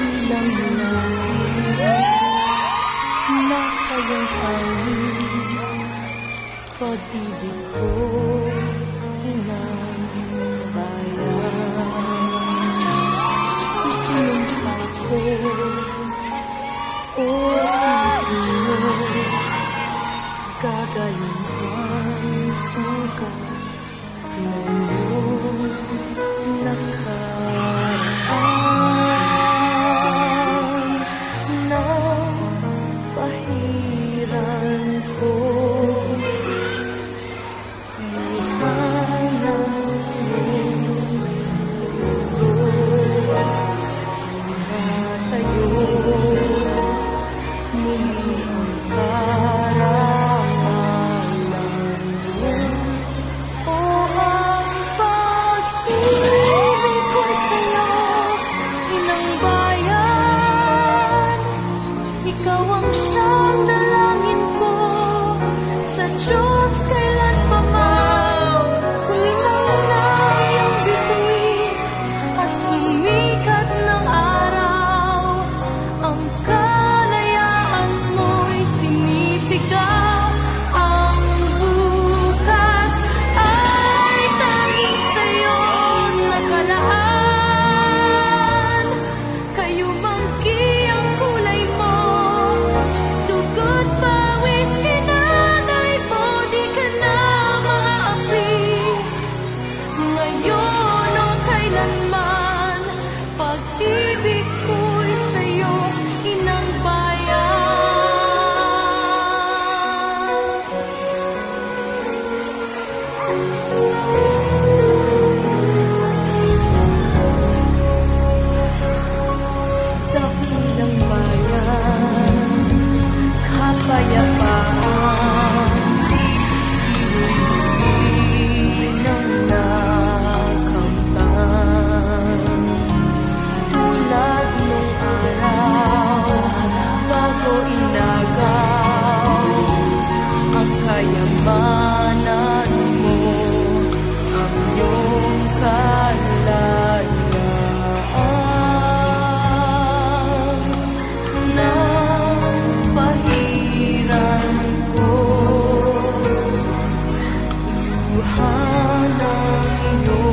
dakilang langit, nasa iyong hangin, pag-ibig ko, inang bayan. Isinumpa ko, o Pilipino, gagaling ang sugat ng iyong nakaraan. Nang pahiran ko, luha ng iyong puso, natayo, muli ang karangalan mo. O ang pag-ibig ko'y sa'yo, inang bayan. Ikaw ang siyang dalangin ko sa Diyos kailan pa man. Kuminaw na iyong bituin at sumikat ng araw. Ang kalayaan mo'y sinisigaw. Ang bukas ay tanging sa'yo nakalaan. Kayo mangki ang kulay mo, dugo't pawis inanay mo, di ka na maaapi. Ngayon o kailanman, pag-ibig ko'y sa'yo, inang bayan. Dakilang bayan, kapayapaan, inuwi ng nakamtan. Tulad nung araw, bago inagaw, ang kayamanan mo, ang iyong kalayaan. Nang pahiran ko, luha ng iyong